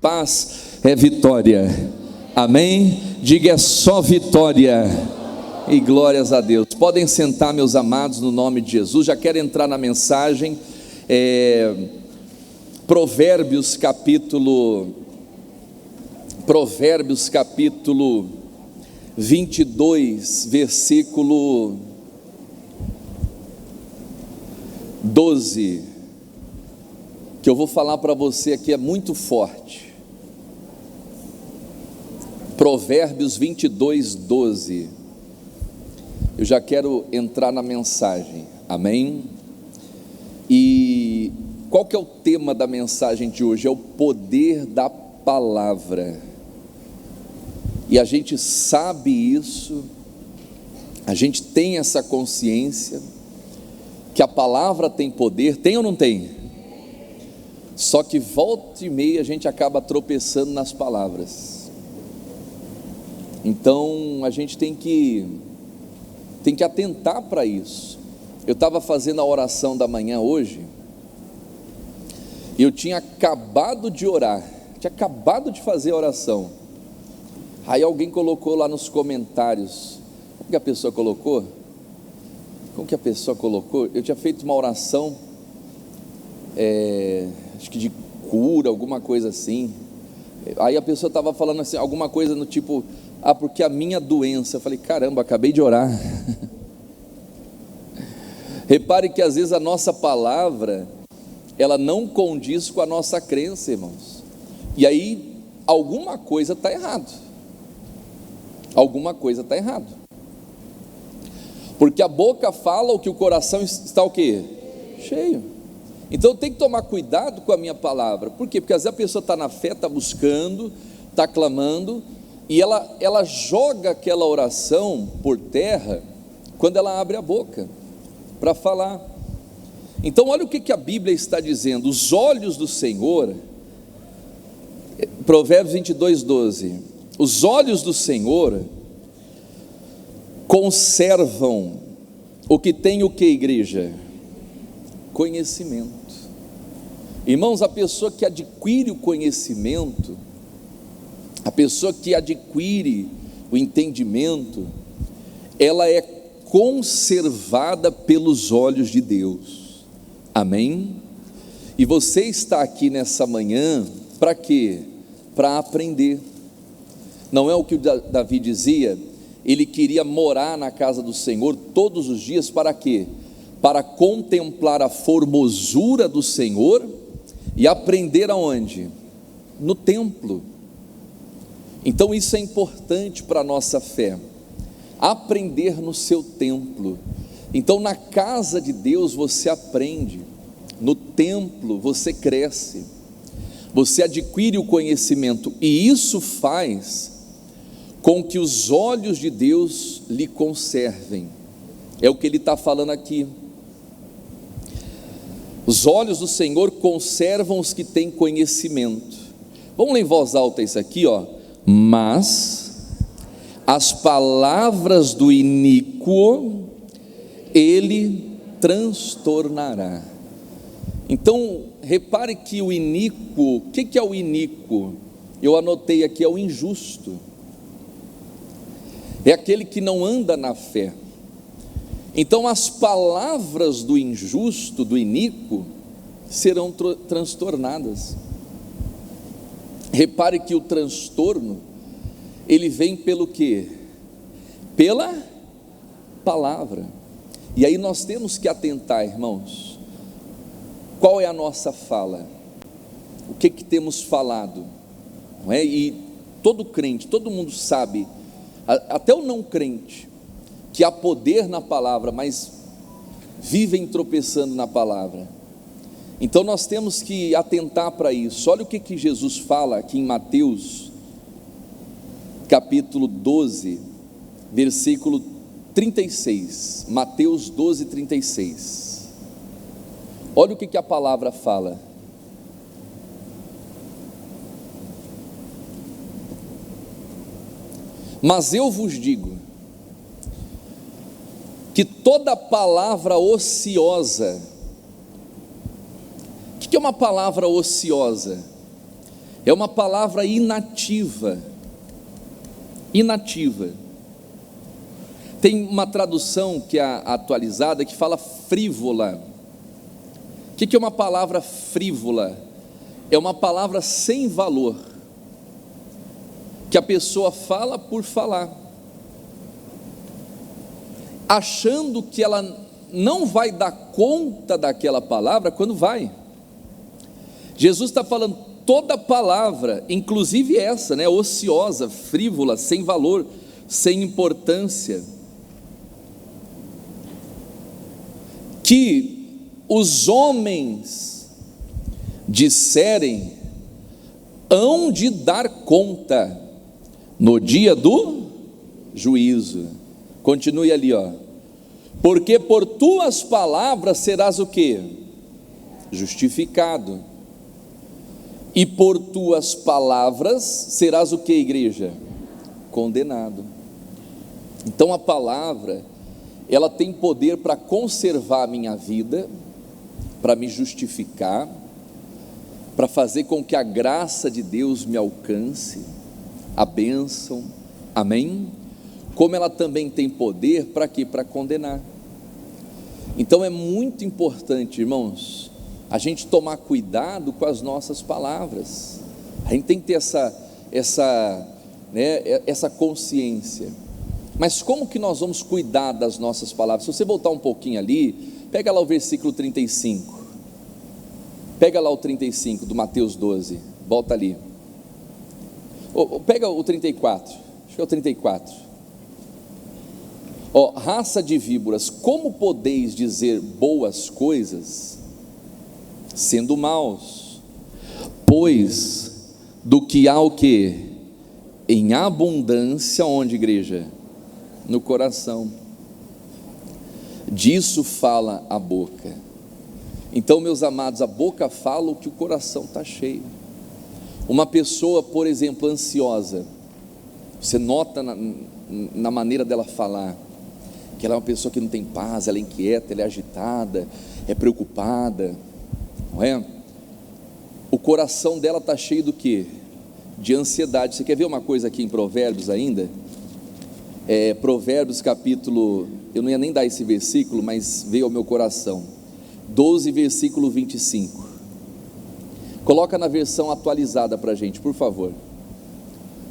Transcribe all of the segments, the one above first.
Paz é vitória, amém? Diga, é só vitória e glórias a Deus. Podem sentar, meus amados, no nome de Jesus. Já quero entrar na mensagem. Provérbios capítulo 22, versículo 12, que eu vou falar para você aqui, é muito forte. Provérbios 22, 12. Eu já quero entrar na mensagem, amém? E qual que é o tema da mensagem de hoje? É o poder da palavra. E a gente sabe isso, a gente tem essa consciência, que a palavra tem poder, tem ou não tem? Só que volta e meia a gente acaba tropeçando nas palavras. Então a gente tem que atentar para isso. Eu estava fazendo a oração da manhã hoje, e eu tinha acabado de orar, tinha acabado de fazer a oração. Aí alguém colocou lá nos comentários, como que a pessoa colocou? Eu tinha feito uma oração, acho que de cura, alguma coisa assim. Aí a pessoa estava falando assim, alguma coisa no tipo, porque a minha doença. Eu falei, caramba, acabei de orar. Repare que às vezes a nossa palavra, ela não condiz com a nossa crença, irmãos. E aí alguma coisa está errado. Alguma coisa está errado, porque a boca fala o que o coração está o quê? Cheio. Então eu tenho que tomar cuidado com a minha palavra. Por quê? Porque às vezes a pessoa está na fé, está buscando, está clamando, e ela joga aquela oração por terra quando ela abre a boca para falar. Então olha o que a Bíblia está dizendo: os olhos do Senhor, Provérbios 22, 12, os olhos do Senhor conservam o que tem o que, igreja? Conhecimento. Irmãos, a pessoa que adquire o conhecimento, a pessoa que adquire o entendimento, ela é conservada pelos olhos de Deus, amém? E você está aqui nessa manhã para quê? Para aprender. Não é o que o Davi dizia? Ele queria morar na casa do Senhor todos os dias, para quê? Para contemplar a formosura do Senhor e aprender aonde? No templo. Então isso é importante para a nossa fé, aprender no seu templo. Então na casa de Deus você aprende, no templo você cresce, você adquire o conhecimento, e isso faz com que os olhos de Deus lhe conservem. É o que ele está falando aqui. Os olhos do Senhor conservam os que têm conhecimento. Vamos ler em voz alta isso aqui, mas as palavras do iníquo ele transtornará. Então repare que o iníquo, o que é o iníquo? Eu anotei aqui, é o injusto, é aquele que não anda na fé. Então as palavras do injusto, do iníquo, serão transtornadas. Repare que o transtorno, ele vem pelo quê? Pela palavra. E aí nós temos que atentar, irmãos, qual é a nossa fala? O que temos falado? Não é? E todo crente, todo mundo sabe, até o não crente, que há poder na palavra, mas vivem tropeçando na palavra. Então nós temos que atentar para isso. Olha o que Jesus fala aqui em Mateus capítulo 12, versículo 36. Mateus 12, 36. Olha o que a palavra fala. Mas eu vos digo que toda palavra ociosa, o que é uma palavra ociosa? É uma palavra inativa. Inativa. Tem uma tradução que é a atualizada que fala frívola. O que é uma palavra frívola? É uma palavra sem valor, que a pessoa fala por falar, achando que ela não vai dar conta daquela palavra quando vai. Jesus está falando toda palavra, inclusive essa, ociosa, frívola, sem valor, sem importância, que os homens disserem, hão de dar conta no dia do juízo. Continue ali, porque por tuas palavras serás o quê? Justificado, e por tuas palavras serás o quê, igreja? Condenado. Então a palavra, ela tem poder para conservar a minha vida, para me justificar, para fazer com que a graça de Deus me alcance, a bênção, amém? Como ela também tem poder para quê? Para condenar. Então é muito importante, irmãos, a gente tomar cuidado com as nossas palavras. A gente tem que ter essa consciência. Mas como que nós vamos cuidar das nossas palavras? Se você voltar um pouquinho ali, pega lá o versículo 35. Pega lá o 35 do Mateus 12, volta ali. Pega o 34, acho que é o 34. Raça de víboras, como podeis dizer boas coisas, sendo maus? Pois do que há o quê? Em abundância, onde, igreja? No coração. Disso fala a boca. Então, meus amados, a boca fala o que o coração está cheio. Uma pessoa, por exemplo, ansiosa, você nota na maneira dela falar, que ela é uma pessoa que não tem paz, ela é inquieta, ela é agitada, é preocupada, não é? O coração dela está cheio do quê? De ansiedade. Você quer ver uma coisa aqui em Provérbios ainda? Provérbios capítulo, eu não ia nem dar esse versículo, mas veio ao meu coração, 12, versículo 25. Coloca na versão atualizada para a gente, por favor.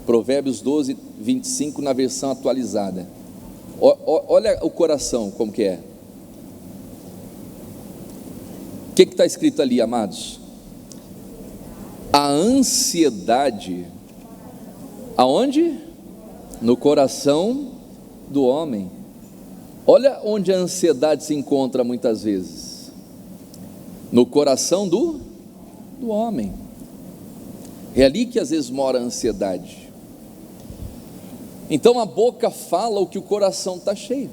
Provérbios 12, 25 na versão atualizada. Olha o coração como que é. O que está escrito ali, amados? A ansiedade, aonde? No coração do homem. Olha onde a ansiedade se encontra muitas vezes. No coração do homem. É ali que às vezes mora a ansiedade. Então a boca fala o que o coração está cheio.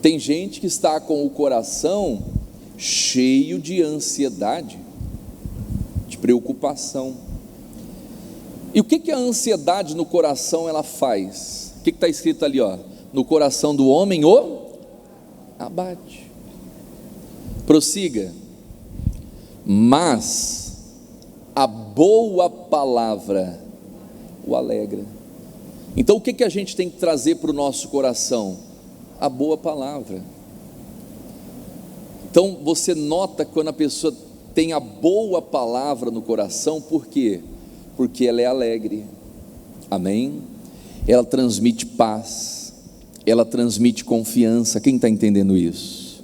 Tem gente que está com o coração cheio de ansiedade, de preocupação. E o que a ansiedade no coração ela faz? O que está escrito ali, no coração do homem o abate. Prossiga. Mas a boa palavra o alegra. Então o que a gente tem que trazer para o nosso coração? A boa palavra. Então você nota quando a pessoa tem a boa palavra no coração, por quê? Porque ela é alegre, amém? Ela transmite paz, ela transmite confiança. Quem está entendendo isso?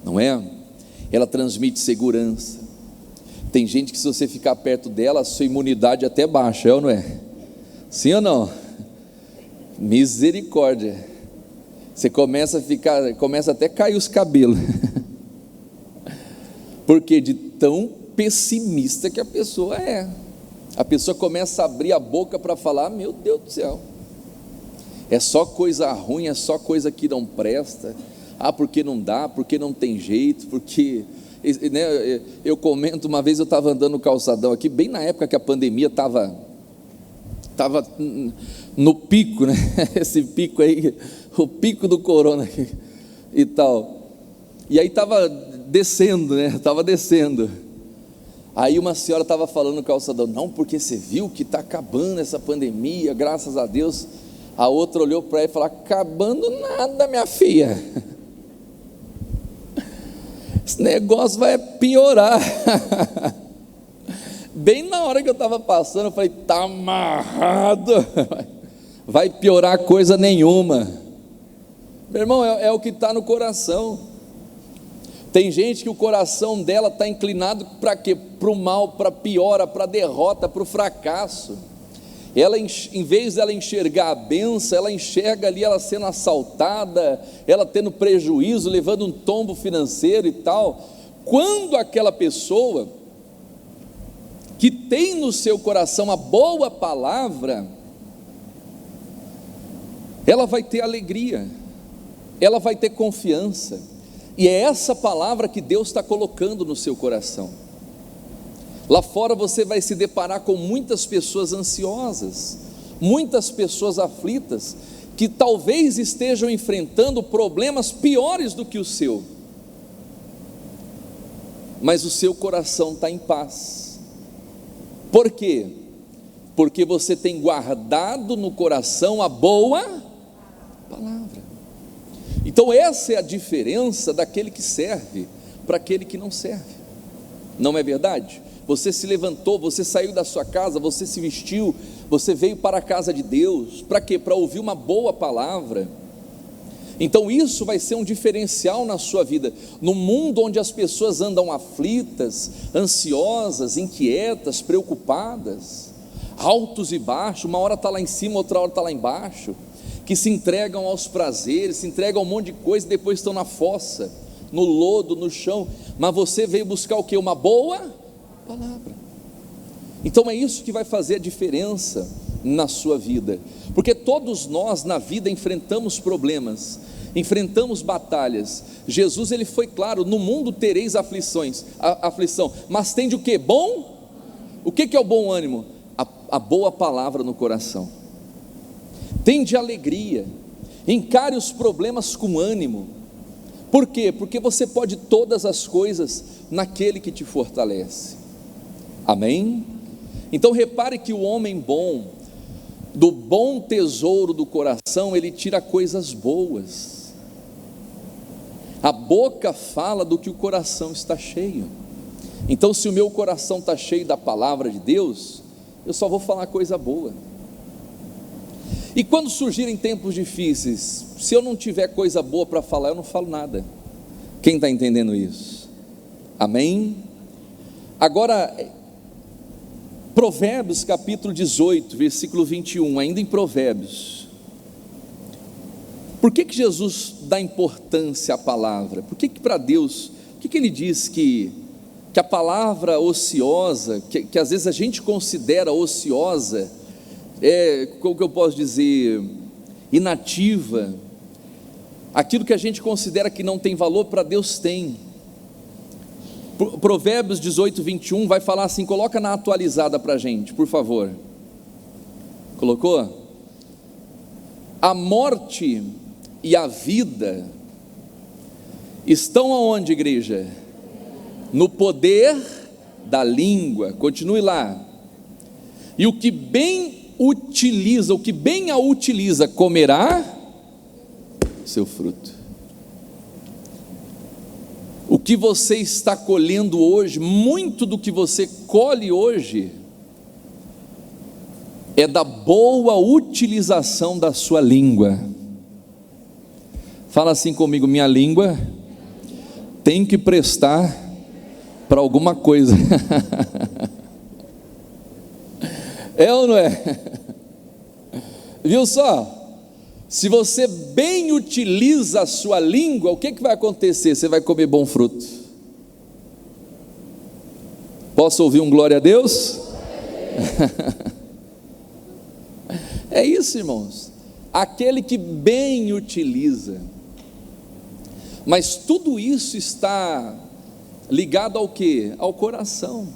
Não é? Ela transmite segurança. Tem gente que se você ficar perto dela, a sua imunidade até baixa, é ou não é? Sim ou não? Misericórdia. Você começa até a cair os cabelos. Porque de tão pessimista que a pessoa é. A pessoa começa a abrir a boca para falar, meu Deus do céu, é só coisa ruim, é só coisa que não presta. Porque não dá, porque não tem jeito, porque, eu comento, uma vez eu estava andando no calçadão aqui, bem na época que a pandemia estava no pico, esse pico aí, o pico do corona e tal, e aí estava descendo, Aí uma senhora estava falando no calçadão: não, porque você viu que está acabando essa pandemia, graças a Deus. A outra olhou para ela e falou: acabando nada, minha filha, esse negócio vai piorar. Bem na hora que eu estava passando, eu falei: está amarrado, vai piorar coisa nenhuma. Meu irmão, é o que está no coração. Tem gente que o coração dela está inclinado para quê? Para o mal, para a piora, para a derrota, para o fracasso. Ela, em vez dela enxergar a bênção, ela enxerga ali ela sendo assaltada, ela tendo prejuízo, levando um tombo financeiro e tal. Quando aquela pessoa que tem no seu coração a boa palavra, ela vai ter alegria, ela vai ter confiança, e é essa palavra que Deus está colocando no seu coração. Lá fora você vai se deparar com muitas pessoas ansiosas, muitas pessoas aflitas, que talvez estejam enfrentando problemas piores do que o seu, mas o seu coração está em paz. Por quê? Porque você tem guardado no coração a boa palavra. Então essa é a diferença daquele que serve para aquele que não serve. Não é verdade? Você se levantou, você saiu da sua casa, você se vestiu, você veio para a casa de Deus, para quê? Para ouvir uma boa palavra. Então isso vai ser um diferencial na sua vida, no mundo onde as pessoas andam aflitas, ansiosas, inquietas, preocupadas, altos e baixos, uma hora está lá em cima, outra hora está lá embaixo, que se entregam aos prazeres, se entregam a um monte de coisa e depois estão na fossa, no lodo, no chão. Mas você veio buscar o quê? Uma boa palavra. Então é isso que vai fazer a diferença na sua vida, porque todos nós na vida enfrentamos problemas, enfrentamos batalhas. Jesus ele foi claro: no mundo tereis aflição, mas tende o que? Bom? O que é o bom ânimo? A boa palavra no coração. Tende alegria, encare os problemas com ânimo. Por quê? Porque você pode todas as coisas naquele que te fortalece. Amém? Então repare que o homem bom, do bom tesouro do coração, ele tira coisas boas. A boca fala do que o coração está cheio. Então se o meu coração está cheio da palavra de Deus, eu só vou falar coisa boa. E quando surgirem tempos difíceis, se eu não tiver coisa boa para falar, eu não falo nada. Quem está entendendo isso? Amém? Agora, Provérbios capítulo 18, versículo 21, ainda em Provérbios. Por que Jesus dá importância à palavra? Por que para Deus, por que ele diz que a palavra ociosa, que às vezes a gente considera ociosa, como que eu posso dizer, inativa, aquilo que a gente considera que não tem valor, para Deus tem. Provérbios 18, 21 vai falar assim, coloca na atualizada para a gente, por favor. Colocou? A morte e a vida estão aonde, igreja? No poder da língua. Continue lá. E o que bem utiliza, o que bem a utiliza, comerá seu fruto. O que você está colhendo hoje, muito do que você colhe hoje, é da boa utilização da sua língua. Fala assim comigo: minha língua tem que prestar para alguma coisa. É ou não é? Viu só? Se você bem utiliza a sua língua, o que vai acontecer? Você vai comer bom fruto. Posso ouvir um glória a Deus? É isso, irmãos. Aquele que bem utiliza. Mas tudo isso está ligado ao quê? Ao coração.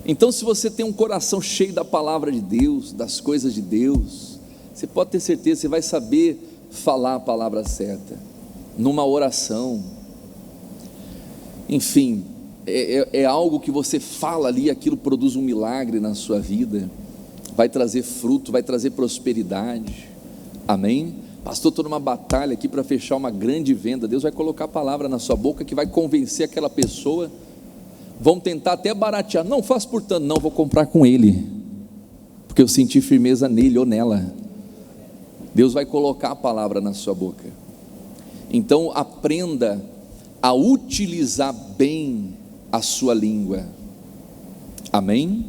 Então, se você tem um coração cheio da palavra de Deus, das coisas de Deus, você pode ter certeza, você vai saber falar a palavra certa, numa oração. Enfim, é algo que você fala ali, aquilo produz um milagre na sua vida, vai trazer fruto, vai trazer prosperidade. Amém? Pastor, estou numa batalha aqui para fechar uma grande venda. Deus vai colocar a palavra na sua boca que vai convencer aquela pessoa. Vão tentar até baratear, não faço por tanto, não, vou comprar com ele, porque eu senti firmeza nele ou nela. Deus vai colocar a palavra na sua boca. Então aprenda a utilizar bem a sua língua. Amém?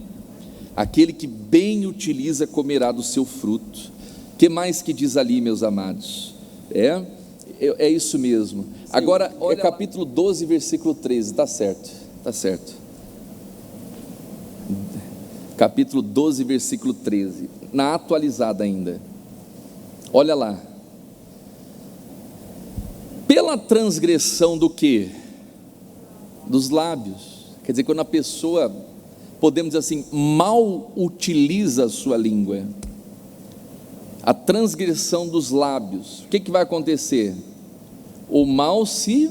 Aquele que bem utiliza comerá do seu fruto. Que mais que diz ali, meus amados? É isso mesmo. Sim, agora é capítulo 12, versículo 13, está certo. Está certo. Capítulo 12, versículo 13, na atualizada ainda. Olha lá. Pela transgressão do quê? Dos lábios. Quer dizer, quando a pessoa, podemos dizer assim, mal utiliza a sua língua, a transgressão dos lábios, o que vai acontecer? O mal se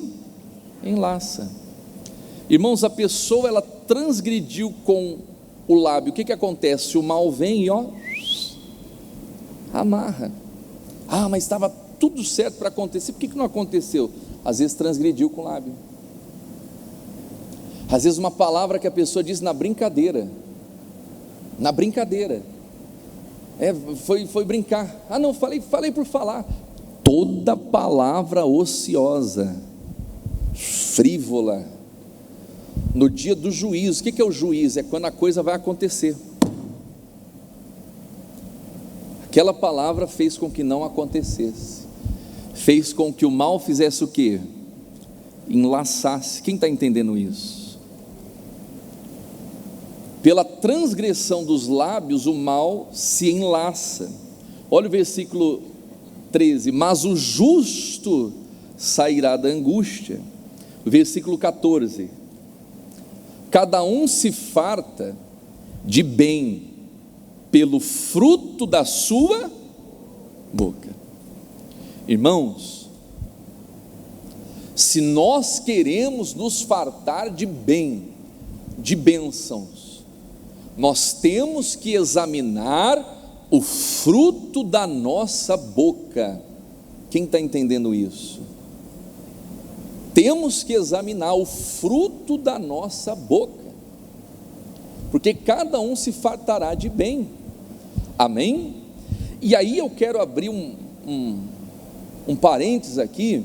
enlaça. Irmãos, a pessoa, ela transgrediu com o lábio, o que acontece? O mal vem e amarra. Mas estava tudo certo para acontecer, por que não aconteceu? Às vezes transgrediu com o lábio. Às vezes uma palavra que a pessoa diz na brincadeira, foi brincar, não, falei por falar. Toda palavra ociosa, frívola, no dia do juízo, o que é o juízo? É quando a coisa vai acontecer. Aquela palavra fez com que não acontecesse, fez com que o mal fizesse o quê? Enlaçasse. Quem está entendendo isso? Pela transgressão dos lábios, o mal se enlaça. Olha o versículo 13: mas o justo sairá da angústia. O versículo 14: cada um se farta de bem pelo fruto da sua boca. Irmãos, se nós queremos nos fartar de bem, de bênçãos, nós temos que examinar o fruto da nossa boca. Quem está entendendo isso? Temos que examinar o fruto da nossa boca, porque cada um se fartará de bem. Amém? E aí eu quero abrir um parênteses aqui.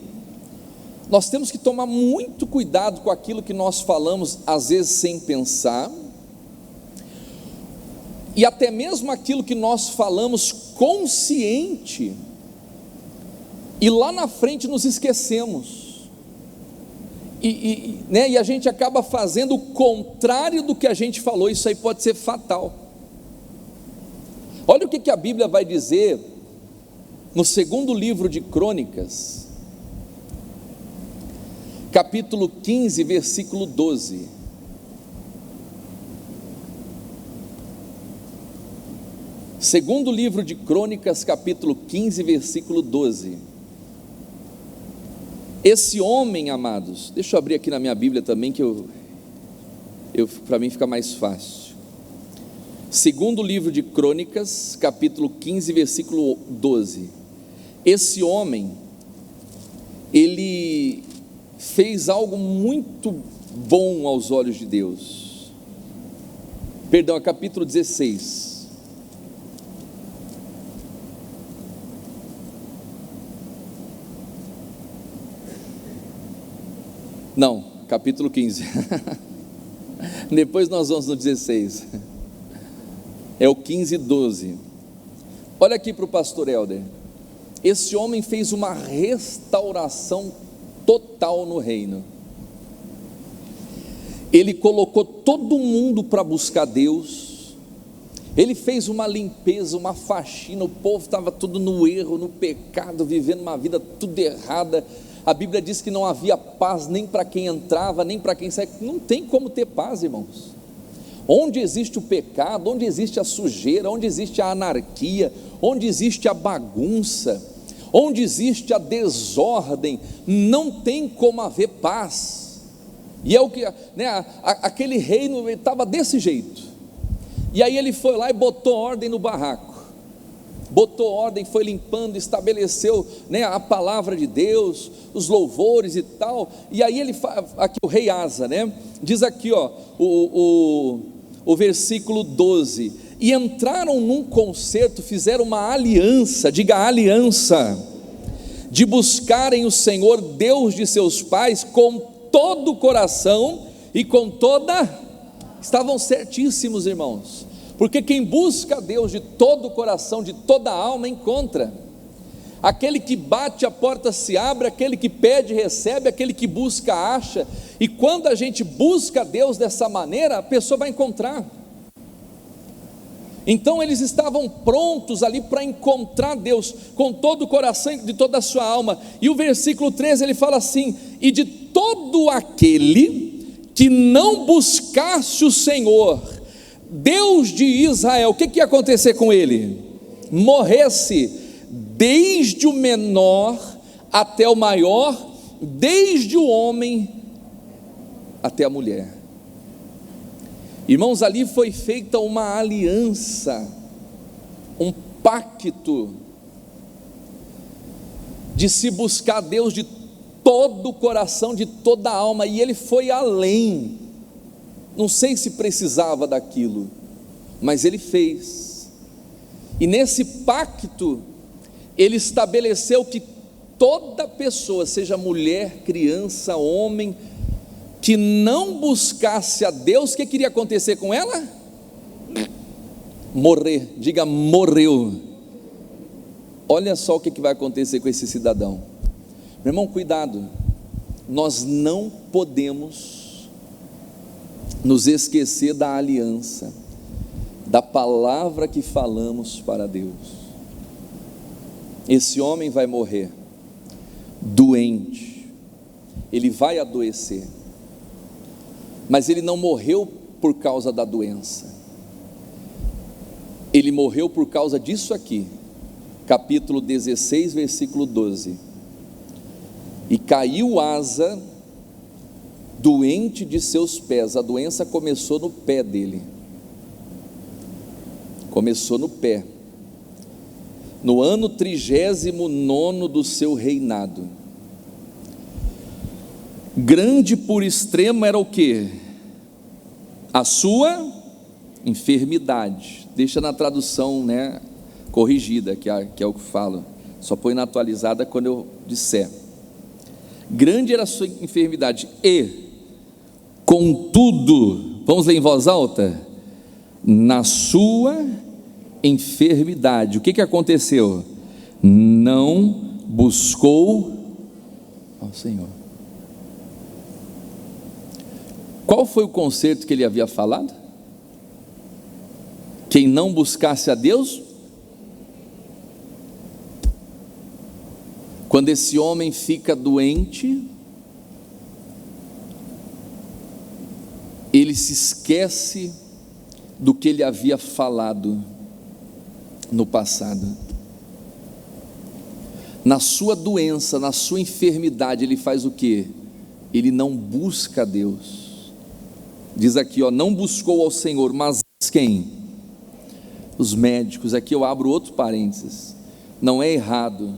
Nós temos que tomar muito cuidado com aquilo que nós falamos, às vezes sem pensar, e até mesmo aquilo que nós falamos consciente, e lá na frente nos esquecemos. E a gente acaba fazendo o contrário do que a gente falou. Isso aí pode ser fatal. Olha o que a Bíblia vai dizer no segundo livro de Crônicas, capítulo 15, versículo 12. Segundo livro de Crônicas, capítulo 15, versículo 12. Esse homem, amados, deixa eu abrir aqui na minha Bíblia também, que para mim fica mais fácil. Segundo livro de Crônicas, capítulo 15, versículo 12. Esse homem, ele fez algo muito bom aos olhos de Deus. Perdão, é capítulo 16. Não, capítulo 15. Depois nós vamos no 16. É o 15, 12. Olha aqui para o pastor Helder. Esse homem fez uma restauração total no reino. Ele colocou todo mundo para buscar Deus. Ele fez uma limpeza, uma faxina. O povo estava tudo no erro, no pecado, vivendo uma vida tudo errada. A Bíblia diz que não havia paz nem para quem entrava, nem para quem saía. Não tem como ter paz, irmãos. Onde existe o pecado, onde existe a sujeira, onde existe a anarquia, onde existe a bagunça, onde existe a desordem, não tem como haver paz. E é o que, né, aquele reino estava desse jeito. E aí ele foi lá e botou ordem no barraco, botou ordem, foi limpando, estabeleceu, né, a palavra de Deus, os louvores e tal. E aí ele, aqui o rei Asa, né, diz aqui, ó, o versículo 12: e entraram num concerto, fizeram uma aliança, diga aliança, de buscarem o Senhor Deus de seus pais com todo o coração e com toda, estavam certíssimos, irmãos, porque quem busca a Deus de todo o coração, de toda a alma, encontra. Aquele que bate, a porta se abre, aquele que pede, recebe, aquele que busca, acha. E quando a gente busca a Deus dessa maneira, a pessoa vai encontrar. Então eles estavam prontos ali para encontrar Deus com todo o coração e de toda a sua alma. E o versículo 13 ele fala assim: e de todo aquele que não buscasse o Senhor, Deus de Israel, o que ia acontecer com ele? Morresse, desde o menor até o maior, desde o homem até a mulher. Irmãos, ali foi feita uma aliança, um pacto de se buscar Deus de todo o coração, de toda a alma, e ele foi além. Não sei se precisava daquilo, mas ele fez. E nesse pacto ele estabeleceu que toda pessoa, seja mulher, criança, homem, que não buscasse a Deus, o que queria acontecer com ela? Morrer, diga morreu. Olha só o que vai acontecer com esse cidadão. Meu irmão, cuidado, nós não podemos nos esquecer da aliança, da palavra que falamos para Deus. Esse homem vai morrer doente, ele vai adoecer, mas ele não morreu por causa da doença, ele morreu por causa disso aqui, capítulo 16, versículo 12: e caiu Asa doente de seus pés. A doença começou no pé dele, começou no pé, no ano 39 do seu reinado. Grande por extremo era o que? A sua enfermidade. Deixa na tradução, né, corrigida, que é o que falo, só põe na atualizada quando eu disser. Grande era a sua enfermidade, e contudo, vamos ler em voz alta, na sua enfermidade, o que aconteceu? Não buscou ao Senhor. Qual foi o concerto que ele havia falado? Quem não buscasse a Deus. Quando esse homem fica doente, ele se esquece do que ele havia falado no passado. Na sua doença, na sua enfermidade, ele faz o quê? Ele não busca a Deus. Diz aqui, ó, não buscou ao Senhor, mas quem? Os médicos. Aqui eu abro outro parênteses. Não é errado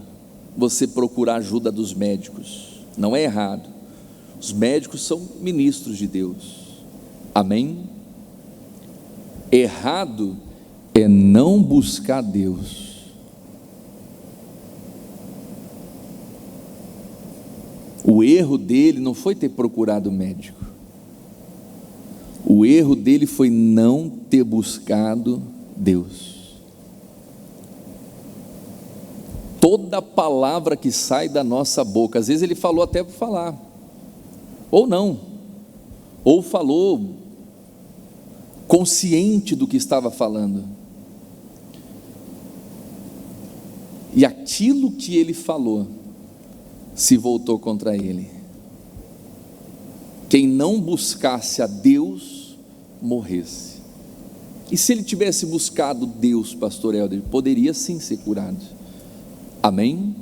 você procurar ajuda dos médicos, não é errado. Os médicos são ministros de Deus, amém? Errado é não buscar Deus. O erro dele não foi ter procurado o médico, o erro dele foi não ter buscado Deus. Toda palavra que sai da nossa boca, às vezes ele falou até por falar, ou não, ou falou consciente do que estava falando, e aquilo que ele falou se voltou contra ele. Quem não buscasse a Deus morresse. E se ele tivesse buscado Deus, pastor Helder, poderia sim ser curado, amém?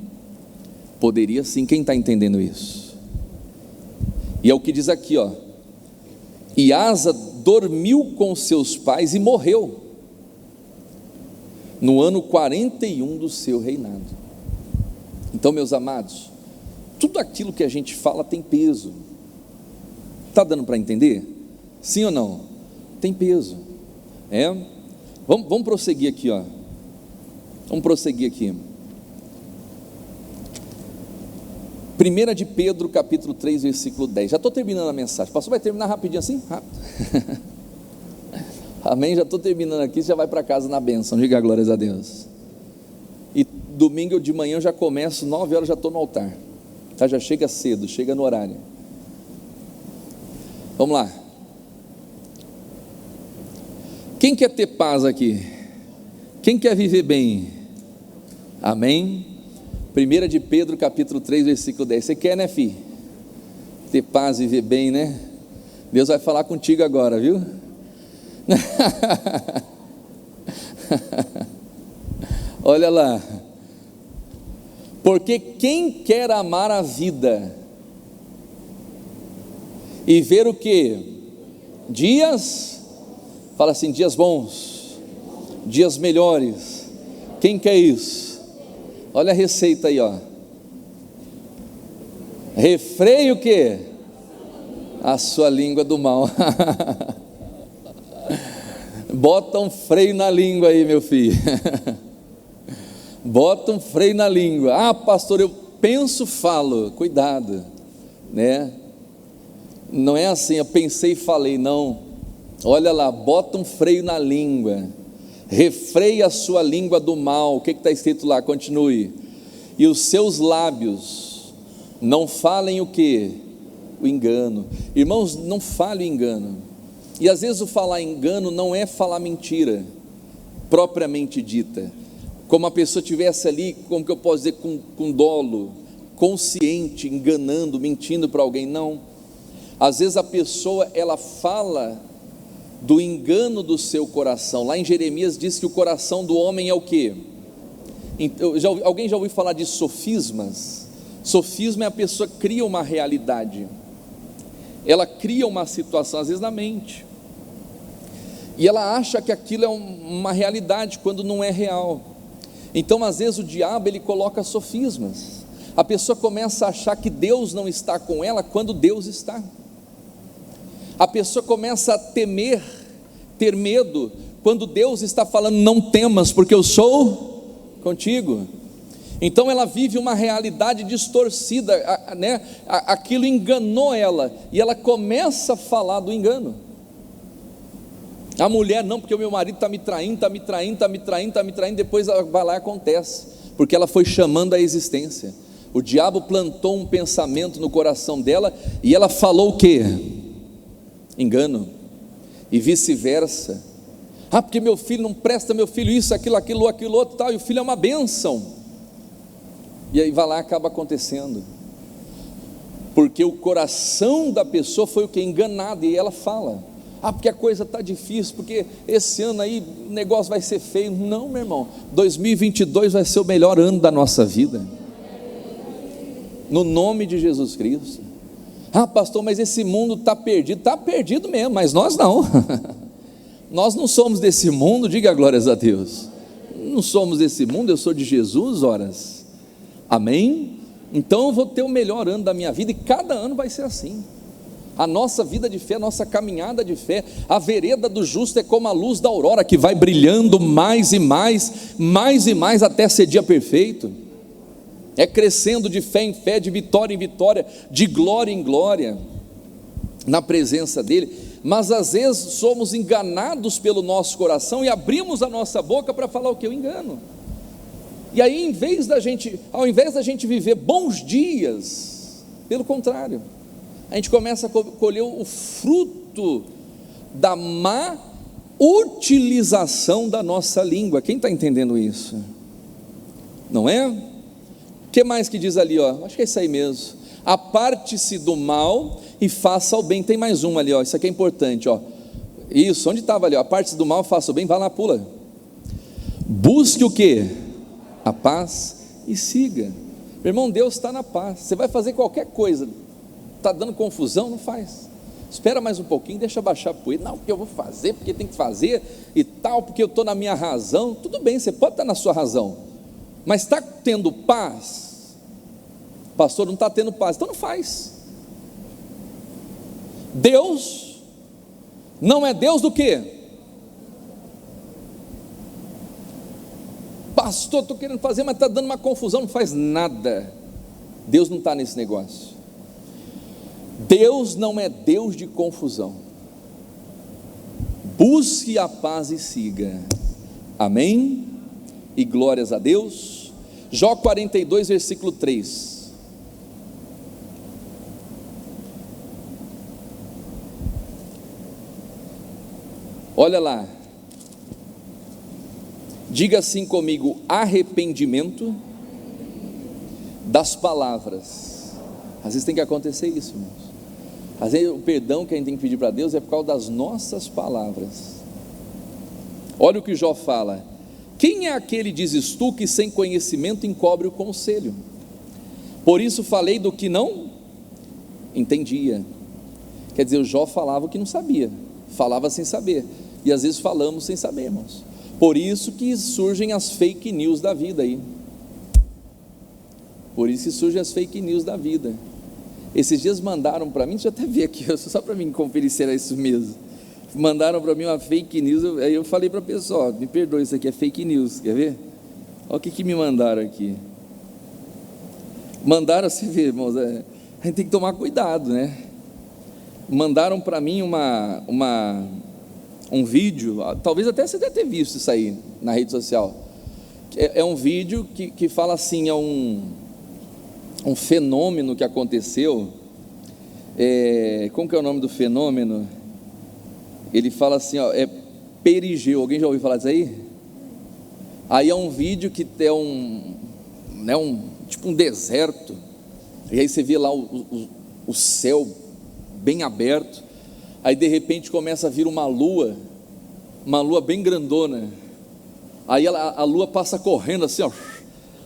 Poderia sim. Quem está entendendo isso? E é o que diz aqui, ó, E Asa dormiu com seus pais e morreu no ano 41 do seu reinado. Então, meus amados, tudo aquilo que a gente fala tem peso. Está dando para entender? Sim ou não? Tem peso. Vamos prosseguir aqui, ó. Vamos prosseguir aqui. 1 de Pedro, capítulo 3, versículo 10. Já estou terminando a mensagem. Pastor, vai terminar rapidinho assim? Rápido. Amém? Já estou terminando aqui, você já vai para casa na bênção. Diga glórias a Deus. E domingo de manhã eu já começo, 9 horas já estou no altar. Tá? Já chega cedo, chega no horário. Vamos lá. Quem quer ter paz aqui? Quem quer viver bem? Amém? 1 de Pedro capítulo 3, versículo 10. Você quer, né, filho? Ter paz, viver bem, né? Deus vai falar contigo agora, viu? Olha lá. Porque quem quer amar a vida e ver o que? Dias, fala assim, dias bons, dias melhores. Quem quer isso? Olha a receita aí, ó. Refreie o que? A sua língua do mal. Bota um freio na língua aí, meu filho. Bota um freio na língua. Ah, pastor, eu penso, falo. Cuidado, né? Não é assim, eu pensei e falei, não. Olha lá, bota um freio na língua. Refreia a sua língua do mal. O que está escrito lá? Continue. E os seus lábios não falem o que? O engano. Irmãos, não fale o engano. E às vezes o falar engano não é falar mentira propriamente dita, como a pessoa estivesse ali, como que eu posso dizer, com dolo, consciente, enganando, mentindo para alguém. Não. Às vezes a pessoa, ela fala do engano do seu coração. Lá em Jeremias diz que o coração do homem é o quê? Alguém já ouviu falar de sofismas? Sofisma é a pessoa que cria uma realidade, ela cria uma situação, às vezes na mente, e ela acha que aquilo é uma realidade, quando não é real. Então às vezes o diabo, ele coloca sofismas, a pessoa começa a achar que Deus não está com ela, quando Deus está. A pessoa começa a temer, ter medo, quando Deus está falando, não temas, porque eu sou contigo. Então ela vive uma realidade distorcida, né? Aquilo enganou ela, e ela começa a falar do engano. A mulher, não, porque o meu marido está me traindo, depois ela vai lá e acontece, porque ela foi chamando a existência. O diabo plantou um pensamento no coração dela, e ela falou o quê? Engano. E vice-versa. Ah, porque meu filho não presta, meu filho isso, aquilo outro, tal, e o filho é uma bênção. E aí vai lá e acaba acontecendo, porque o coração da pessoa foi o que? Enganado. E ela fala, ah, porque a coisa está difícil, porque esse ano aí o negócio vai ser feio. Não, meu irmão, 2022 vai ser o melhor ano da nossa vida, no nome de Jesus Cristo. Ah, pastor, mas esse mundo está perdido mesmo, mas nós não. Nós não somos desse mundo, diga glórias a Deus. Não somos desse mundo, eu sou de Jesus, horas. Amém? Então eu vou ter o melhor ano da minha vida, e cada ano vai ser assim. A nossa vida de fé, a nossa caminhada de fé, a vereda do justo é como a luz da aurora, que vai brilhando mais e mais, até ser dia perfeito. É crescendo de fé em fé, de vitória em vitória, de glória em glória, na presença dEle. Mas às vezes somos enganados pelo nosso coração, e abrimos a nossa boca para falar o que? O engano. E aí, ao invés da gente viver bons dias, pelo contrário, a gente começa a colher o fruto da má utilização da nossa língua. Quem está entendendo isso? Não é? O que mais que diz ali, ó? Acho que é isso aí mesmo. Aparte-se do mal e faça o bem. Tem mais um ali, ó. Isso aqui é importante, ó. Isso, onde estava ali, ó? Aparte-se do mal, faça o bem. Vai lá, pula. Busque o que? A paz e siga. Meu irmão, Deus está na paz. Você vai fazer qualquer coisa, está dando confusão? Não faz. Espera mais um pouquinho, deixa baixar a poeira. Não, porque eu vou fazer, porque tem que fazer e tal, porque eu estou na minha razão. Tudo bem, você pode estar na sua razão, mas está tendo paz? Pastor, não está tendo paz, então não faz. Deus não é Deus do quê? Pastor, estou querendo fazer, mas está dando uma confusão. Não faz nada. Deus não está nesse negócio. Deus não é Deus de confusão. Busque a paz e siga. Amém? E glórias a Deus. Jó 42, versículo 3. Olha lá. Diga assim comigo: arrependimento das palavras. Às vezes tem que acontecer isso, irmãos. Às vezes o perdão que a gente tem que pedir para Deus é por causa das nossas palavras. Olha o que Jó fala: quem é aquele, dizes tu, que sem conhecimento encobre o conselho? Por isso falei do que não entendia. Quer dizer, o Jó falava o que não sabia, falava sem saber, e às vezes falamos sem saber, irmãos. Por isso que surgem as fake news da vida aí. Por isso que surgem as fake news da vida. Esses dias mandaram para mim, deixa eu até ver aqui, só para mim conferir se era isso mesmo. Mandaram para mim uma fake news, aí eu falei para a pessoa: me perdoe, isso aqui é fake news, quer ver? Olha o que me mandaram aqui. Mandaram, você vê, irmãos, a gente tem que tomar cuidado, né? Mandaram para mim um vídeo, talvez até você deve ter visto isso aí na rede social. É um vídeo que fala assim, é um fenômeno que aconteceu. Como que é o nome do fenômeno? Ele fala assim, ó, é perigeu. Alguém já ouviu falar disso aí? Aí é um vídeo que é tipo um deserto, e aí você vê lá o céu bem aberto, aí de repente começa a vir uma lua bem grandona, aí a lua passa correndo assim, ó,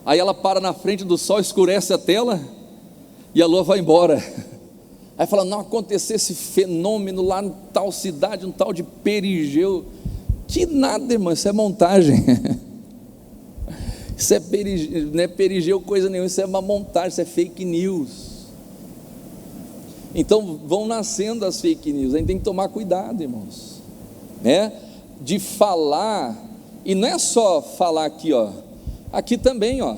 aí ela para na frente do sol, escurece a tela, e a lua vai embora. Aí fala: não, aconteceu esse fenômeno lá em tal cidade, um tal de perigeu. Que nada, irmão, isso é montagem. Isso não é perigeu coisa nenhuma, isso é uma montagem, isso é fake news. Então vão nascendo as fake news, a gente tem que tomar cuidado, irmãos, né? De falar, e não é só falar aqui, ó, aqui também, ó,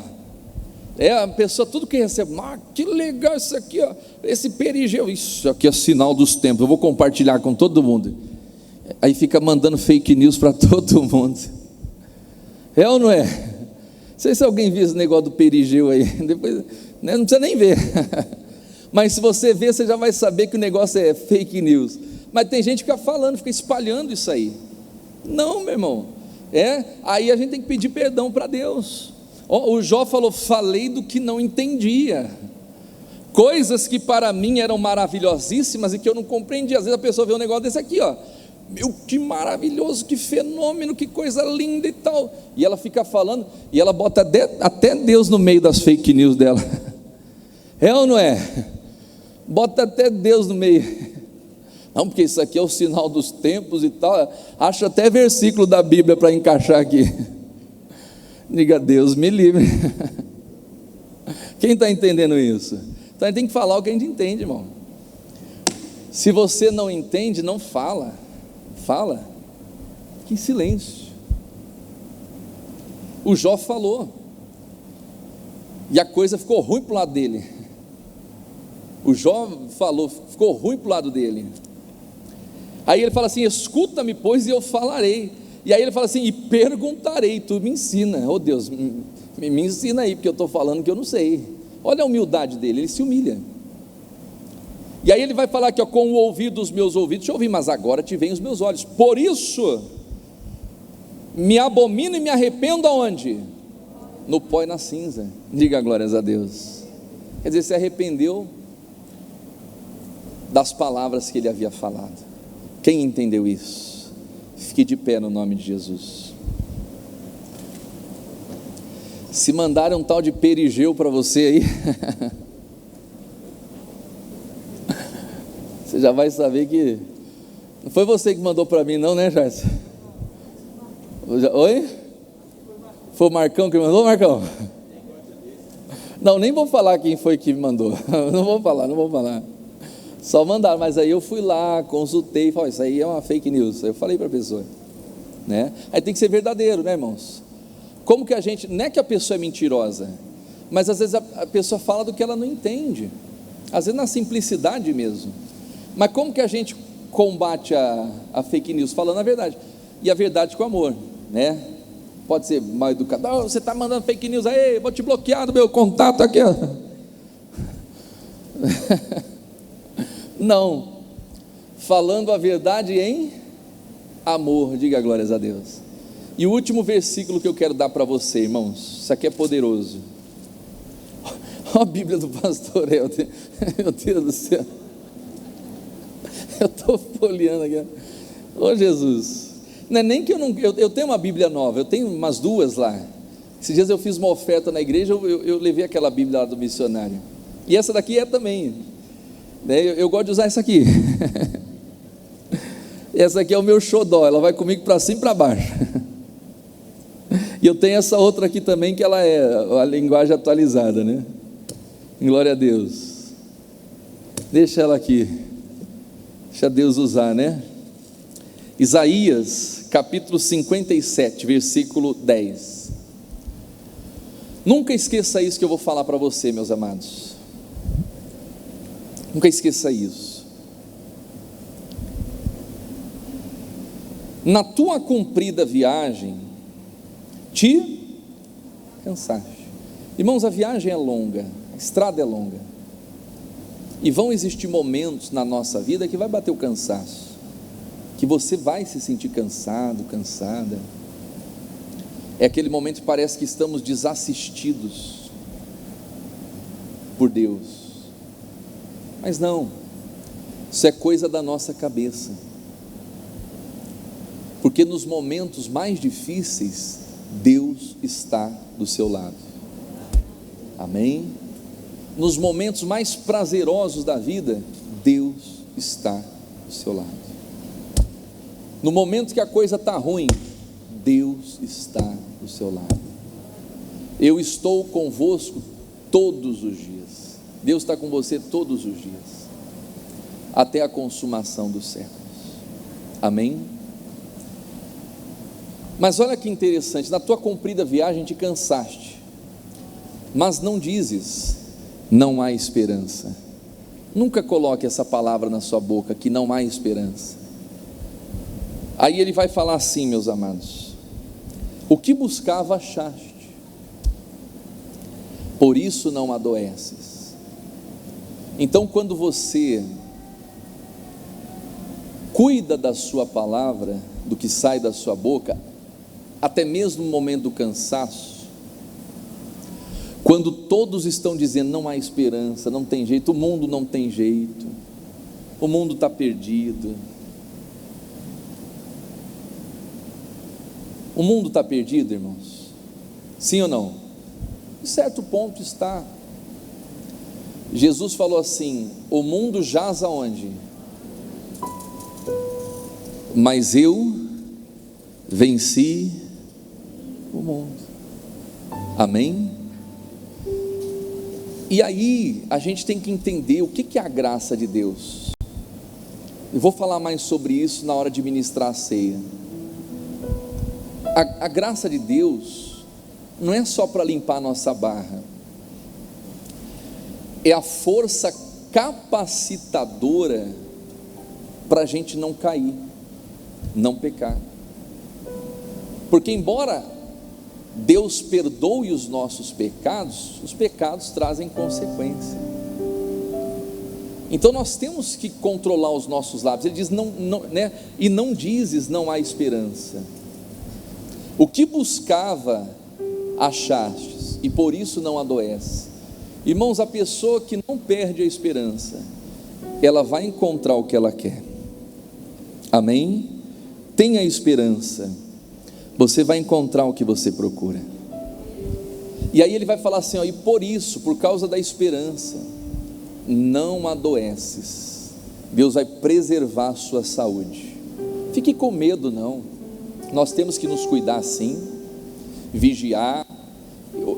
a pessoa, tudo que recebe, que legal isso aqui, ó, esse perigeu, isso aqui é sinal dos tempos, eu vou compartilhar com todo mundo, aí fica mandando fake news para todo mundo. É ou não é? Não sei se alguém viu esse negócio do perigeu aí, depois, né, não precisa nem ver, mas se você ver, você já vai saber que o negócio é fake news. Mas tem gente que fica falando, fica espalhando isso aí. Não, meu irmão, aí a gente tem que pedir perdão para Deus. O Jó falou: falei do que não entendia, coisas que para mim eram maravilhosíssimas e que eu não compreendia. Às vezes a pessoa vê um negócio desse aqui, ó, meu, que maravilhoso, que fenômeno, que coisa linda e tal, e ela fica falando, e ela bota até Deus no meio das fake news dela. É ou não é? Bota até Deus no meio. Não, porque isso aqui é o sinal dos tempos e tal. Acho até versículo da Bíblia para encaixar aqui. Diga: Deus me livre. Quem está entendendo isso? Então a gente tem que falar o que a gente entende, irmão. Se você não entende, não fala. Fala, que em silêncio. O Jó falou, e a coisa ficou ruim para o lado dele. O Jó falou, ficou ruim para o lado dele. Aí ele fala assim: escuta-me, pois, e eu falarei. E aí ele fala assim: e perguntarei, tu me ensina. Oh Deus, me ensina aí, porque eu estou falando que eu não sei. Olha a humildade dele, ele se humilha. E aí ele vai falar aqui, ó, com o ouvido dos meus ouvidos te ouvi, mas agora te veem os meus olhos. Por isso me abomino e me arrependo aonde? No pó e na cinza. Diga glórias a Deus. Quer dizer, se arrependeu das palavras que ele havia falado. Quem entendeu isso? Fique de pé no nome de Jesus. Se mandaram um tal de perigeu para você aí, Você já vai saber que não foi você que mandou para mim não, né, Jardim? Oi? Foi o Marcão que mandou, Marcão? Não, nem vou falar quem foi que me mandou. Não vou falar. Só mandaram, mas aí eu fui lá, consultei, falei, isso aí é uma fake news. Aí eu falei para a pessoa, né? Aí tem que ser verdadeiro, né, irmãos? Como que a gente, não é que a pessoa é mentirosa, mas às vezes a pessoa fala do que ela não entende, às vezes na simplicidade mesmo. Mas como que a gente combate a fake news? Falando a verdade, e a verdade com amor, né? Pode ser mal educado, oh, você está mandando fake news aí, vou te bloquear do meu contato aqui. Não, falando a verdade em amor, diga glórias a Deus. E o último versículo que eu quero dar para você, irmãos, isso aqui é poderoso. Olha a Bíblia do pastor Helder, meu Deus do céu, eu estou folheando aqui, ô Jesus, não é nem que eu tenho uma Bíblia nova, eu tenho umas duas lá. Esses dias eu fiz uma oferta na igreja, eu levei aquela Bíblia lá do missionário, e essa daqui é também, né? Eu gosto de usar essa aqui, essa aqui é o meu xodó, ela vai comigo para cima e para baixo. E eu tenho essa outra aqui também, que ela é a linguagem atualizada, né? Glória a Deus. Deixa ela aqui, deixa Deus usar, né? Isaías capítulo 57, versículo 10. Nunca esqueça isso que eu vou falar para você, meus amados. Nunca esqueça isso. Na tua comprida viagem, te cansaste. Irmãos, a viagem é longa, a estrada é longa, e vão existir momentos na nossa vida que vai bater o cansaço, que você vai se sentir cansado, cansada. É aquele momento que parece que estamos desassistidos por Deus, mas não, isso é coisa da nossa cabeça, porque nos momentos mais difíceis, Deus está do seu lado, amém? Nos momentos mais prazerosos da vida, Deus está do seu lado. No momento que a coisa está ruim, Deus está do seu lado. Eu estou convosco todos os dias. Deus está com você todos os dias, até a consumação dos séculos, amém? Mas olha que interessante, na tua comprida viagem te cansaste, mas não dizes, não há esperança. Nunca coloque essa palavra na sua boca, que não há esperança. Aí ele vai falar assim, meus amados, o que buscava achaste, por isso não adoeces. Então quando você cuida da sua palavra, do que sai da sua boca, até mesmo no momento do cansaço, quando todos estão dizendo não há esperança, não tem jeito, o mundo não tem jeito, o mundo está perdido, o mundo está perdido, irmãos, sim ou não? Em certo ponto está. Jesus falou assim, o mundo jaz aonde? Mas eu venci o mundo, amém? E aí a gente tem que entender o que é a graça de Deus. Eu vou falar mais sobre isso na hora de ministrar a ceia. A graça de Deus não é só para limpar a nossa barra, é a força capacitadora para a gente não cair, não pecar. Porque embora Deus perdoe os nossos pecados, os pecados trazem consequência. Então nós temos que controlar os nossos lábios. Ele diz, não, né? E não dizes, não há esperança. O que buscava, achastes, e por isso não adoece. Irmãos, a pessoa que não perde a esperança, ela vai encontrar o que ela quer, amém? Tenha esperança, você vai encontrar o que você procura. E aí ele vai falar assim, ó, e por isso, por causa da esperança, não adoeces. Deus vai preservar a sua saúde. Fique com medo não, nós temos que nos cuidar sim, vigiar.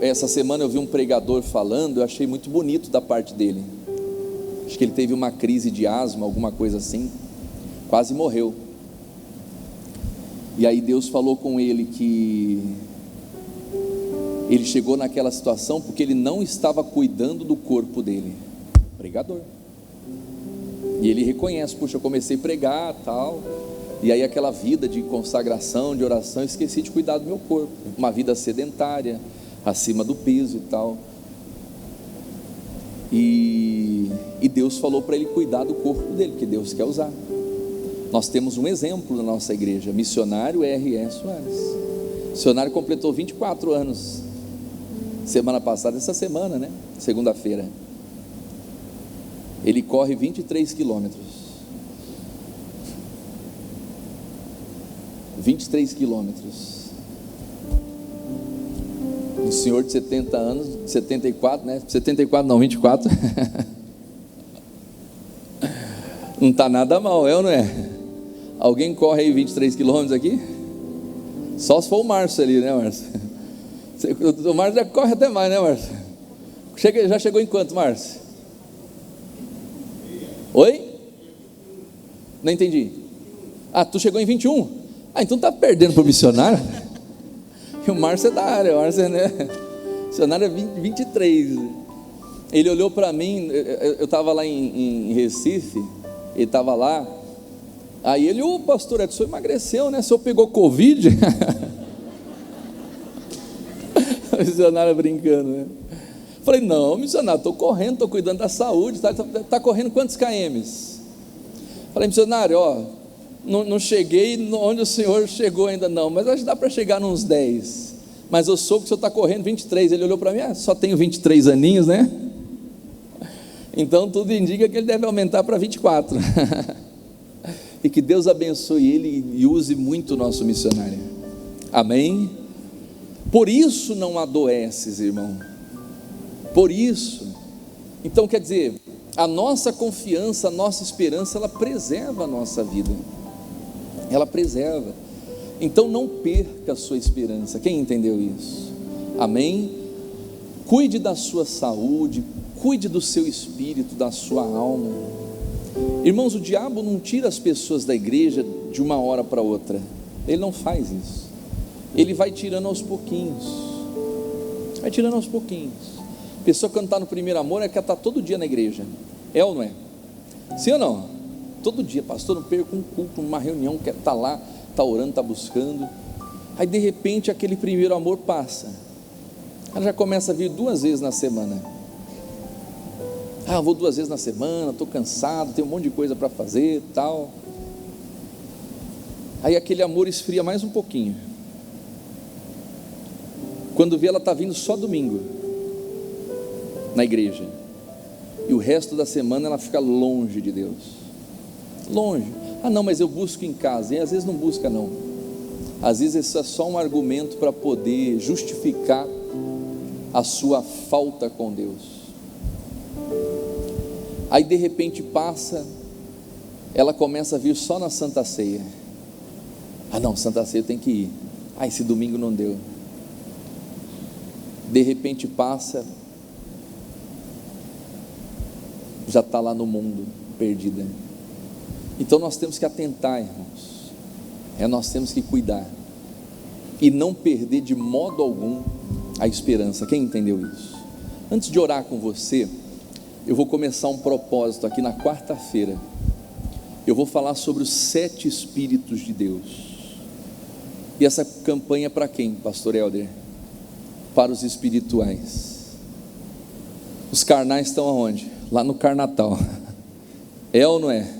Essa semana eu vi um pregador falando, eu achei muito bonito da parte dele. Acho que ele teve uma crise de asma, alguma coisa assim, quase morreu. E aí Deus falou com ele que ele chegou naquela situação porque ele não estava cuidando do corpo dele. Pregador. E ele reconhece, puxa, eu comecei a pregar, tal, e aí aquela vida de consagração, de oração, eu esqueci de cuidar do meu corpo. Uma vida sedentária, acima do peso e tal. E Deus falou para ele cuidar do corpo dele, que Deus quer usar. Nós temos um exemplo na nossa igreja, missionário R.S. Soares. O missionário completou 24 anos semana passada, essa semana, né? Segunda-feira. Ele corre 23 quilômetros. 23 quilômetros. Um senhor de 70 anos, 74, né? 74 não, 24. Não está nada mal, é ou não é? Alguém corre aí 23 quilômetros aqui? Só se for o Márcio ali, né, Márcio? O Márcio já corre até mais, né, Márcio? Já chegou em quanto, Márcio? Oi? Não entendi. Ah, tu chegou em 21? Ah, então tá perdendo para o missionário. E o Márcio é da área, o Márcio, né? O missionário é 23. Ele olhou para mim, eu estava lá em Recife, ele estava lá, aí ele, ô pastor, o senhor emagreceu, né? O senhor pegou Covid? O missionário brincando, né? Falei, não, missionário, estou correndo, estou cuidando da saúde, tá correndo quantos kms? Falei, missionário, ó, não cheguei onde o senhor chegou ainda não, mas acho que dá para chegar nos 10, mas eu soube que o senhor está correndo 23, ele olhou para mim, só tenho 23 aninhos, né? Então tudo indica que ele deve aumentar para 24, e que Deus abençoe ele e use muito o nosso missionário, amém? Por isso não adoeces, irmão, por isso. Então quer dizer, a nossa confiança, a nossa esperança, ela preserva a nossa vida, ela preserva. Então não perca a sua esperança. Quem entendeu isso? Amém? Cuide da sua saúde, cuide do seu espírito, da sua alma. Irmãos, o diabo não tira as pessoas da igreja de uma hora para outra, ele não faz isso, ele vai tirando aos pouquinhos, vai tirando aos pouquinhos. A pessoa quando está no primeiro amor é que está todo dia na igreja, é ou não é? Sim ou não? Todo dia, pastor, não perco um culto, uma reunião, quer estar lá, está orando, está buscando. Aí de repente aquele primeiro amor passa, ela já começa a vir 2 vezes na semana. Eu vou 2 vezes na semana, estou cansado, tenho um monte de coisa para fazer, tal. Aí aquele amor esfria mais um pouquinho. Quando vê, ela está vindo só domingo na igreja, e o resto da semana ela fica longe de Deus, longe. Não, mas eu busco em casa. E às vezes não busca não, às vezes isso é só um argumento para poder justificar a sua falta com Deus. Aí de repente passa, ela começa a vir só na Santa Ceia. Não, Santa Ceia tem que ir. Esse domingo não deu. De repente passa, já está lá no mundo, perdida. Então nós temos que atentar, irmãos, nós temos que cuidar, e não perder de modo algum a esperança. Quem entendeu isso? Antes de orar com você, eu vou começar um propósito aqui na quarta-feira. Eu vou falar sobre os 7 Espíritos de Deus. E essa campanha é para quem, pastor Helder? Para os espirituais. Os carnais estão aonde? Lá no Carnatal. É ou não é?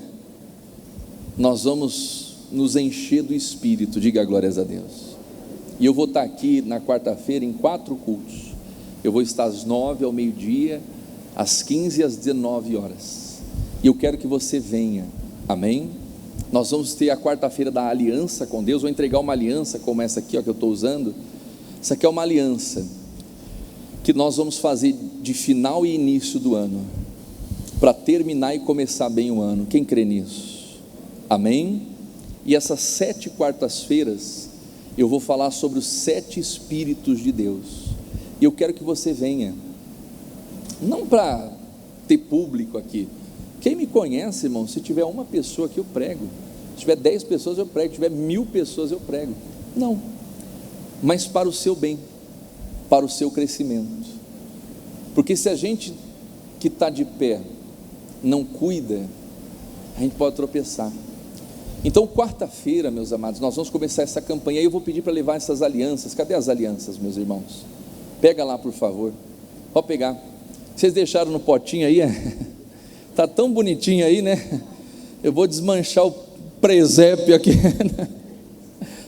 Nós vamos nos encher do Espírito, diga glórias a Deus. E eu vou estar aqui na quarta-feira em 4 cultos. Eu vou estar às 9, ao meio-dia, às 15 e às 19 horas. E eu quero que você venha, amém? Nós vamos ter a quarta-feira da aliança com Deus. Vou entregar uma aliança como essa aqui, que eu estou usando. Essa aqui é uma aliança que nós vamos fazer de final e início do ano. para terminar e começar bem o ano. Quem crê nisso? Amém? E essas 7 quartas-feiras eu vou falar sobre os 7 Espíritos de Deus. E eu quero que você venha, não para ter público aqui. Quem me conhece, irmão, se tiver uma pessoa aqui eu prego, se tiver 10 pessoas eu prego, se tiver 1000 pessoas eu prego. Não, mas para o seu bem, para o seu crescimento. Porque se a gente que está de pé não cuida, a gente pode tropeçar. Então quarta-feira, meus amados, nós vamos começar essa campanha. E eu vou pedir para levar essas alianças. Cadê as alianças, meus irmãos? Pega lá, por favor. Pode pegar. Vocês deixaram no potinho aí? Está tão bonitinho aí, né? Eu vou desmanchar o presépio aqui.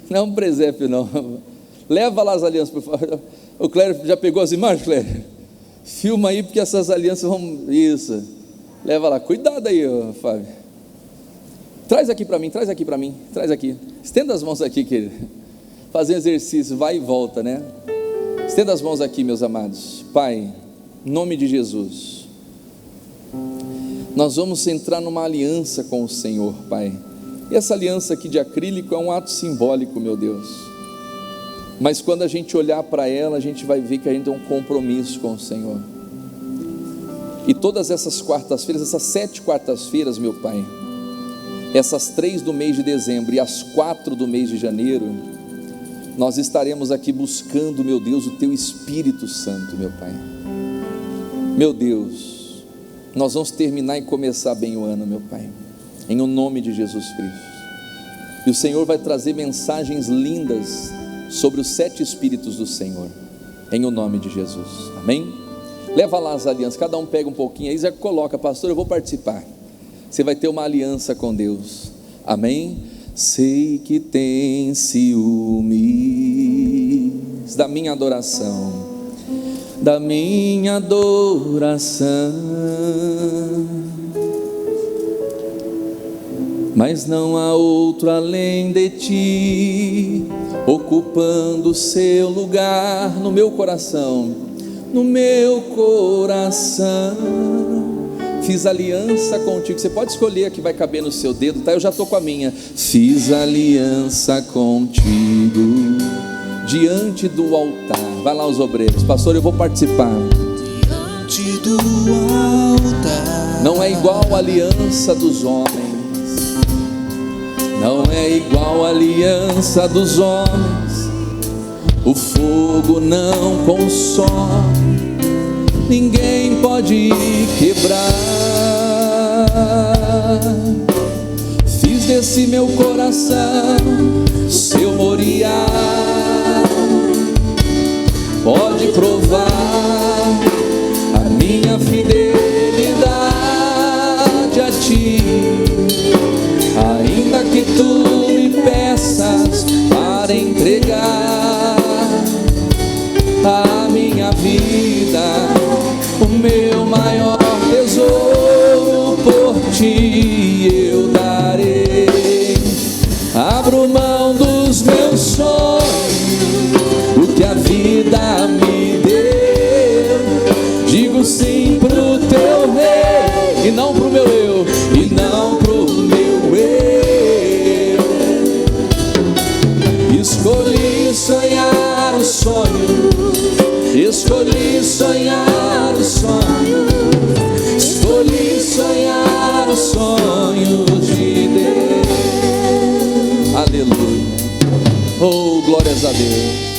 Não é um presépio, não. Leva lá as alianças, por favor. O Clério já pegou as imagens, Clério? Filma aí, porque essas alianças vão... Isso. Leva lá. Cuidado aí, Fábio. Traz aqui para mim, traz aqui para mim. Traz aqui. Estenda as mãos aqui, querido. Fazer exercício, vai e volta, né? Estenda as mãos aqui, meus amados. Pai, em nome de Jesus, nós vamos entrar numa aliança com o Senhor, Pai. E essa aliança aqui de acrílico é um ato simbólico, meu Deus. Mas quando a gente olhar para ela, a gente vai ver que a gente tem um compromisso com o Senhor. E todas essas quartas-feiras, essas 7 quartas-feiras, meu Pai, essas 3 do mês de dezembro e as 4 do mês de janeiro, nós estaremos aqui buscando, meu Deus, o Teu Espírito Santo, meu Pai. Meu Deus, nós vamos terminar e começar bem o ano, meu Pai, em o nome de Jesus Cristo. E o Senhor vai trazer mensagens lindas sobre os 7 Espíritos do Senhor, em o nome de Jesus, amém? Leva lá as alianças, cada um pega um pouquinho aí, já coloca, pastor, eu vou participar. Você vai ter uma aliança com Deus, amém? Sei que tem ciúmes da minha adoração, mas não há outro além de ti, ocupando seu lugar no meu coração, Fiz aliança contigo. Você pode escolher a que vai caber no seu dedo, tá? Eu já estou com a minha. Fiz aliança contigo diante do altar. Vai lá os obreiros. Pastor, eu vou participar. Diante do altar. Não é igual a aliança dos homens. Não é igual a aliança dos homens. O fogo não consome, ninguém pode quebrar. Fiz desse meu coração seu moriá. Pode provar a minha fidelidade a ti, ainda que tu me peças para entregar a minha vida, o meu maior tesouro, por ti eu darei. Abro mão dos meus sonhos, o que a vida me deu. Digo sim pro teu rei e não pro meu eu, e não pro meu eu. Escolhi sonhar o sonho, escolhi sonhar o sonho, escolhi sonhar o sonho de Deus. Aleluia. Oh, glórias a Deus.